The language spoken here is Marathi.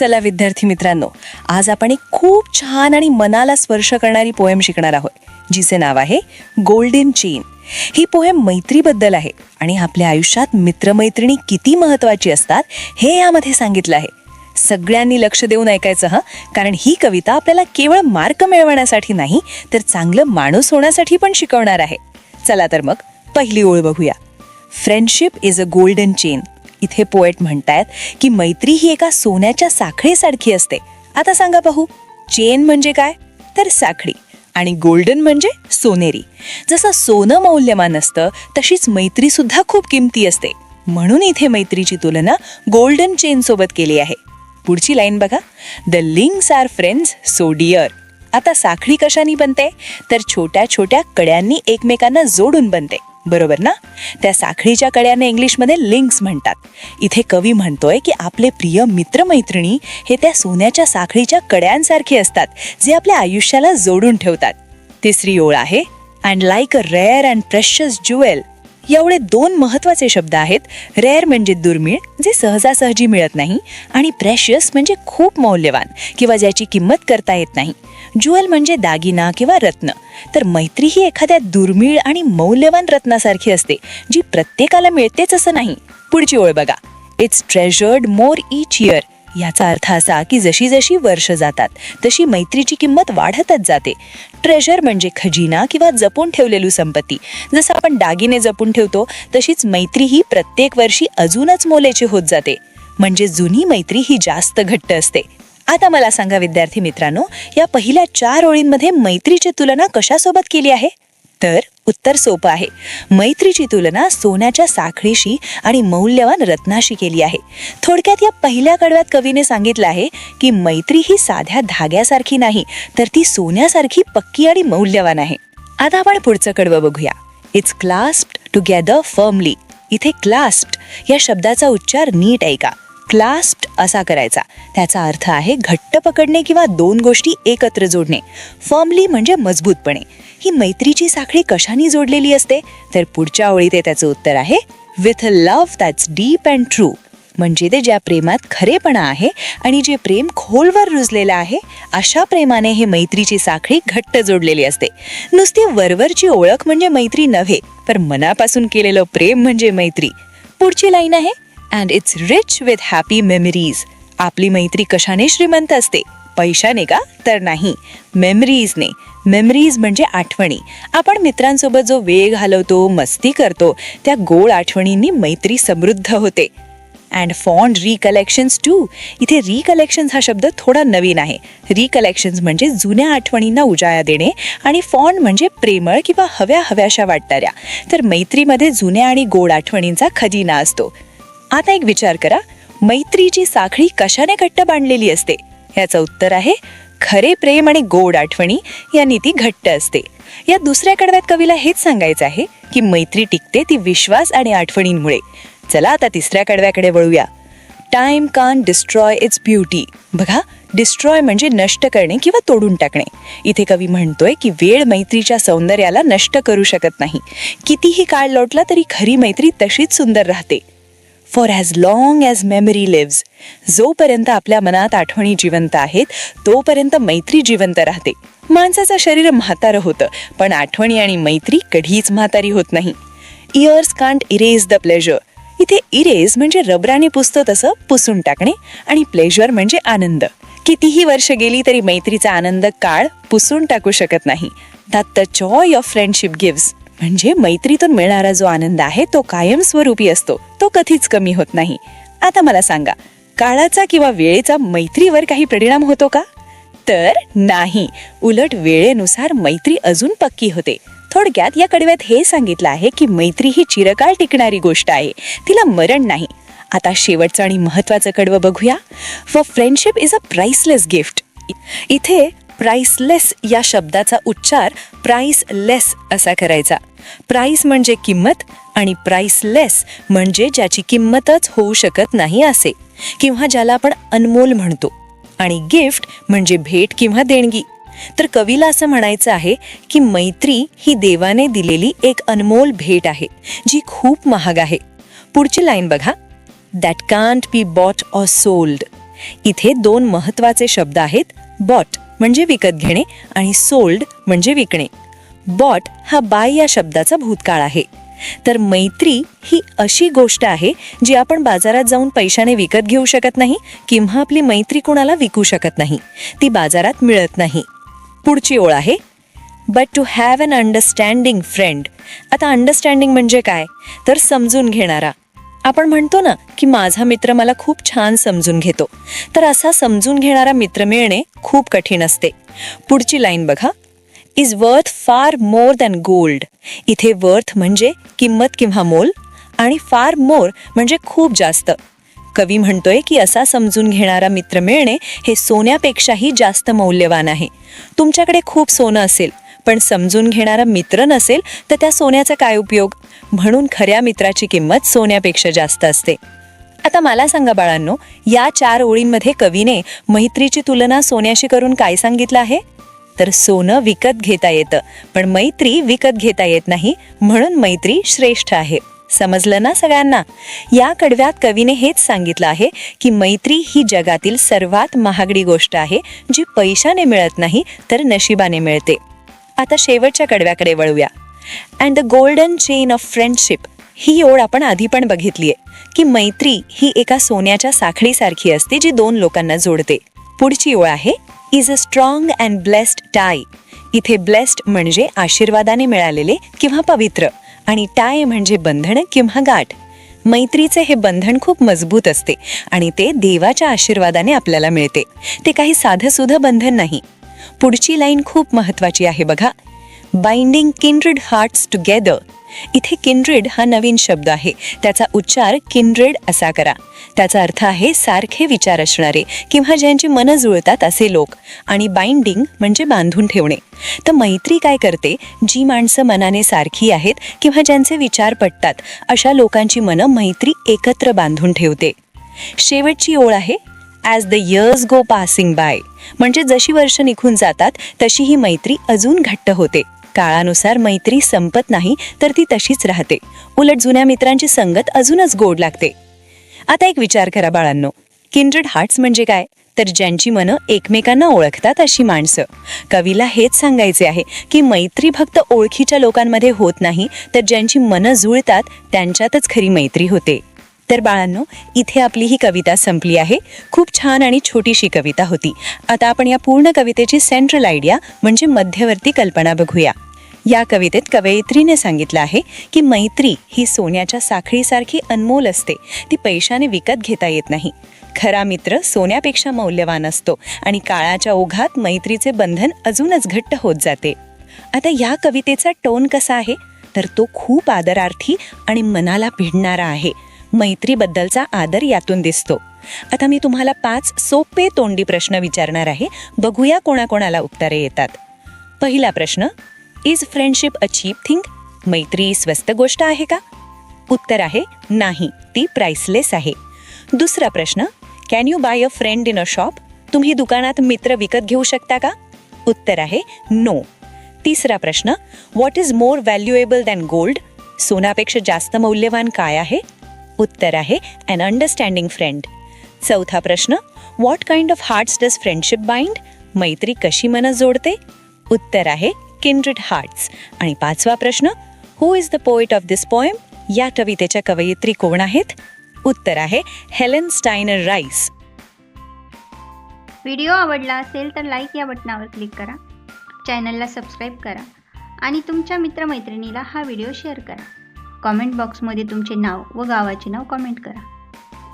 चला विद्यार्थी मित्रांनो, आज आपण एक खूप छान आणि मनाला स्पर्श करणारी पोएम शिकणार आहोत, जिचे नाव आहे गोल्डन चेन. ही पोएम मैत्रीबद्दल आहे आणि आपल्या आयुष्यात मित्रमैत्रिणी किती महत्वाची असतात हे यामध्ये सांगितलं आहे. सगळ्यांनी लक्ष देऊन ऐकायचं हं, कारण ही कविता आपल्याला केवळ मार्क मिळवण्यासाठी नाही तर चांगलं माणूस होण्यासाठी पण शिकवणार आहे. चला तर मग पहिली ओळ बघूया. Friendship is a golden chain. इथे पोएट म्हणतायत की मैत्री ही एका सोन्याच्या साखळीसारखी असते. आता सांगा पाहू, चेन म्हणजे काय? तर साखळी, आणि गोल्डन म्हणजे सोनेरी. जसं सोनं मौल्यवान असतं तशीच मैत्री सुद्धा खूप किमती असते. म्हणून इथे मैत्रीची तुलना गोल्डन चेन सोबत केली आहे. पुढची लाईन बघा. The links are friends so dear. आता साखळी कशाने बनते? तर छोट्या छोट्या कड्यांनी एकमेकांना जोडून बनते, बरोबर ना? त्या साखळीच्या कड्यांना इंग्लिशमध्ये लिंक्स म्हणतात. इथे कवी म्हणतोय की आपले प्रिय मित्रमैत्रिणी हे त्या सोन्याच्या साखळीच्या कड्यांसारखे असतात, जे आपल्या आयुष्याला जोडून ठेवतात. तिसरी ओळ आहे, and like a rare and precious Jewel. एवढे दोन महत्वाचे शब्द आहेत. रेअर म्हणजे दुर्मिळ, जे सहजासहजी मिळत नाही, आणि प्रेशियस म्हणजे खूप मौल्यवान किंवा ज्याची किंमत करता येत नाही. ज्युएल म्हणजे दागिना किंवा रत्न. तर मैत्री ही एखाद्या दुर्मिळ आणि मौल्यवान रत्नासारखी असते, जी प्रत्येकाला मिळतेच असं नाही. पुढची ओळ बघा. It's treasured more each year. याचा अर्थ असा की जशी जशी वर्ष जातात तशी मैत्रीची किंमत वाढतच जाते. ट्रेजर म्हणजे खजिना किंवा जपून ठेवलेली संपत्ती. जसं आपण दागिने जपून ठेवतो तशीच मैत्री ही प्रत्येक वर्षी अजूनच मोलाची होत जाते. म्हणजे जुनी मैत्री ही जास्त घट्ट असते. आता मला सांगा विद्यार्थी मित्रांनो, या पहिल्या 4 ओळींमध्ये मैत्रीची तुलना कशासोबत केली आहे? तर उत्तर सोपं आहे. मैत्रीची तुलना सोन्याच्या साखळीशी आणि मौल्यवान रत्नाशी केली आहे. थोडक्यात या पहिल्या कडव्यात कवीने सांगितलं आहे की मैत्री ही साध्या धाग्यासारखी नाही, तर ती सोन्यासारखी पक्की आणि मौल्यवान आहे. आता आपण पुढचं कडवं बघूया. It's clasped together firmly. इथे क्लास्प्ड या शब्दाचा उच्चार नीट ऐका. क्लास्प्ड असा करायचा. त्याचा अर्थ आहे घट्ट पकडणे किंवा दोन गोष्टी एकत्र जोडणे. फर्मली म्हणजे मजबूतपणे. ही मैत्रीची साखळी कशाने जोडलेली असते? तर पुढच्या ओळीत त्याचं उत्तर आहे with a love that's deep and true. म्हणजे ते ज्या प्रेमात खरेपणा आहे आणि जे प्रेम खोलवर रुजलेलं आहे, अशा प्रेमाने हे मैत्रीची साखळी घट्ट जोडलेली असते. नुसती वरवरची ओळख म्हणजे मैत्री नव्हे, तर मनापासून केलेलं प्रेम म्हणजे मैत्री. पुढची लाईन आहे, and it's rich with happy memories. आपली मैत्री कशाने श्रीमंत असते? पैशाने का? तर नाही, मेमरीजने. मेमरीज म्हणजे आठवणी. आपण मित्रांसोबत जो वेळ घालवतो, मस्ती करतो, त्या गोड आठवणींनी मैत्री समृद्ध होते. And fond recollections too. इथे रिकलेक्शन्स हा शब्द थोडा नवीन आहे. रिकलेक्शन्स म्हणजे जुन्या आठवणींना उजाळा देणे, आणि फॉन्ड म्हणजे प्रेमळ किंवा हव्याशा वाटणाऱ्या. तर मैत्रीमध्ये जुन्या आणि गोड आठवणींचा खजिना असतो. आता एक विचार करा, मैत्रीची साखळी कशाने घट्ट बांधलेली असते? याचं उत्तर आहे खरे प्रेम आणि गोड आठवणी यांनी ती घट्ट असते. या दुसऱ्या कडव्यात कवीला हेच सांगायचं आहे की मैत्री टिकते ती विश्वास आणि आठवणींमुळे. चला आता तिसऱ्या कडव्याकडे वळूया. Time can't destroy it's beauty. बघा, डिस्ट्रॉय म्हणजे नष्ट करणे किंवा तोडून टाकणे. इथे कवी म्हणतोय की वेळ मैत्रीच्या सौंदर्याला नष्ट करू शकत नाही. कितीही काळ लोटला तरी खरी मैत्री तशीच सुंदर राहते. For as long as memory lives. जोपर्यंत आपल्या मनात आठवणी जिवंत आहेत तोपर्यंत मैत्री जिवंत राहते. माणसाचं शरीर म्हातारं होतं, पण आठवणी आणि मैत्री कधीच म्हातारी होत नाही. Years can't erase the pleasure. इथे इरेज म्हणजे रबराने पुसतो तसं पुसून टाकणे, आणि प्लेजर म्हणजे आनंद. कितीही वर्ष गेली तरी मैत्रीचा आनंद काळ पुसून टाकू शकत नाही. That the Joy of friendship gives. म्हणजे मैत्रीतून मिळणारा जो आनंद आहे तो कायमस्वरूपी असतो, तो कधीच कमी होत नाही. आता मला सांगा, काळाचा किंवा वेळेचा मैत्रीवर काही परिणाम होतो का? तर नाही. उलट वेळेनुसार मैत्री अजून पक्की होते. थोडक्यात या कडव्यात हे सांगितलं आहे की मैत्री ही चिरकाळ टिकणारी गोष्ट आहे, तिला मरण नाही. आता शेवटचं आणि महत्वाचं कडवं बघूया. For friendship is a priceless gift. इथे प्राइसलेस या शब्दाचा उच्चार प्राइसलेस असा करायचा. प्राइस म्हणजे किंमत, आणि प्राइसलेस म्हणजे ज्याची किंमतच होऊ शकत नाही असे, किंवा ज्याला आपण अनमोल म्हणतो. आणि गिफ्ट म्हणजे भेट किंवा देणगी. तर कवीला असं म्हणायचं आहे की मैत्री ही देवाने दिलेली एक अनमोल भेट आहे, जी खूप महाग आहे. पुढची लाईन बघा. That can't be bought or sold. इथे दोन महत्वाचे शब्द आहेत. बॉट म्हणजे विकत घेणे आणि सोल्ड म्हणजे विकणे. बॉट हा बाय या शब्दाचा भूतकाळ आहे. तर मैत्री ही अशी गोष्ट आहे जी आपण बाजारात जाऊन पैशाने विकत घेऊ शकत नाही किंवा आपली मैत्री कोणाला विकू शकत नाही. ती बाजारात मिळत नाही. पुढची ओळ आहे but to have an understanding friend. आता अंडरस्टँडिंग म्हणजे काय, तर समजून घेणारा. आपण म्हणतो ना की माझा मित्र मला खूप छान समजून घेतो. तर असा समजून घेणारा मित्र मिळणे खूप कठीण असते. पुढची लाईन बघा, इज वर्थ फार मोर दॅन गोल्ड. इथे वर्थ म्हणजे किंमत किंवा मोल आणि फार मोर म्हणजे खूप जास्त. कवी म्हणतोय की असा समजून घेणारा मित्र मिळणे हे सोन्यापेक्षाही जास्त मौल्यवान आहे. तुमच्याकडे खूप सोनं असेल पण समजून घेणारा मित्र नसेल तर त्या सोन्याचा काय उपयोग. म्हणून खऱ्या मित्राची किंमत सोन्यापेक्षा जास्त असते. आता मला सांगा बाळांनो, या 4 ओळींमध्ये कवीने मैत्रीची तुलना सोन्याशी करून काय सांगितलं आहे, तर सोनं विकत घेता येतं पण मैत्री विकत घेता येत नाही, म्हणून मैत्री श्रेष्ठ आहे. समजलं ना सगळ्यांना. या कडव्यात कवीने हेच सांगितलं आहे की मैत्री ही जगातील सर्वात महागडी गोष्ट आहे जी पैशाने मिळत नाही तर नशिबाने मिळते. आता शेवटच्या कडव्याकडे वळूया. And the golden chain of friendship. ही ओळ आपण आधी पण बघितलीये की मैत्री ही एका सोन्याच्या साखळीसारखी असते जी 2 लोकांना जोडते. पुढची ओळ आहे is a strong and blessed tie. इथे ब्लेस्ड म्हणजे आशीर्वादाने मिळालेले किंवा पवित्र आणि टाय म्हणजे बंधन किंवा गाठ. मैत्रीचे हे बंधन खूप मजबूत असते आणि ते देवाच्या आशीर्वादाने आपल्याला मिळते. ते काही साधंसुधं बंधन नाही. पुढची लाईन खूप महत्वाची आहे बघा, बाइंडिंग किंड्रेड हार्ट्स टुगेदर. इथे किंड्रेड हा नवीन शब्द आहे. त्याचा उच्चार किंड्रेड असा करा. त्याचा अर्थ आहे सारखे विचार असणारे किंवा ज्यांची मनं जुळतात असे लोक. आणि बाइंडिंग म्हणजे बांधून ठेवणे. तर मैत्री काय करते, जी माणसं मनाने सारखी आहेत किंवा ज्यांचे विचार पटतात अशा लोकांची मनं मैत्री एकत्र बांधून ठेवते. शेवटची ओळ आहे as the years go passing by. म्हणजे जशी वर्ष निघून जातात तशी ही मैत्री अजून घट्ट होते. काळानुसार मैत्री संपत नाही तर ती तशीच राहते. उलट जुन्या मित्रांची संगत अजूनच गोड लागते. आता एक विचार करा बाळांनो, किंड्रेड हार्ट्स म्हणजे काय, तर ज्यांची मनं एकमेकांना ओळखतात अशी माणसं. कवीला हेच सांगायचे आहे की मैत्री फक्त ओळखीच्या लोकांमध्ये होत नाही तर ज्यांची मनं जुळतात त्यांच्यातच खरी मैत्री होते. तर बाळांनो, इथे आपली ही कविता संपली आहे. खूप छान आणि छोटीशी कविता होती. आता आपण या पूर्ण कवितेची सेंट्रल आयडिया म्हणजे मध्यवर्ती कल्पना बघूया. या कवितेत कवयित्रीने सांगितलं आहे की मैत्री ही सोन्याच्या साखळीसारखी अनमोल असते. ती पैशाने विकत घेता येत नाही. खरा मित्र सोन्यापेक्षा मौल्यवान असतो आणि काळाच्या ओघात मैत्रीचे बंधन अजूनच घट्ट होत जाते. आता या कवितेचा टोन कसा आहे, तर तो खूप आदरार्थी आणि मनाला भिडणारा आहे. मैत्रीबद्दलचा आदर यातून दिसतो. आता मी तुम्हाला 5 सोपे तोंडी प्रश्न विचारणार आहे. बघूया कोणाकोणाला उत्तरे येतात. पहिला प्रश्न, is friendship a cheap thing. मैत्री स्वस्त गोष्ट आहे का? उत्तर आहे नाही, ती प्राइसलेस आहे. दुसरा प्रश्न, can you buy a friend in a shop. तुम्ही दुकानात मित्र विकत घेऊ शकता का? उत्तर आहे नो. तिसरा प्रश्न, what is more valuable than gold. सोन्यापेक्षा जास्त मौल्यवान काय आहे? उत्तर आहे अन अंडरस्टँडिंग फ्रेंड. चौथा प्रश्न, what kind of hearts does friendship bind. मैत्री कशी मनं जोडते? उत्तर आहे किंड्रेड हार्ट्स. आणि 5वा प्रश्न, who is the poet of this poem. या कवितेच्या कवयित्री कोण आहेत? उत्तर आहे हेलेन स्टायनर राईस. व्हिडिओ आवडला असेल तर लाईक या बटनावर क्लिक करा, चॅनलला सबस्क्राईब करा आणि तुमच्या मित्रमैत्रिणीला हा व्हिडिओ शेअर करा. कॉमेंट बॉक्समध्ये तुमचे नाव व गावाचे नाव कॉमेंट करा.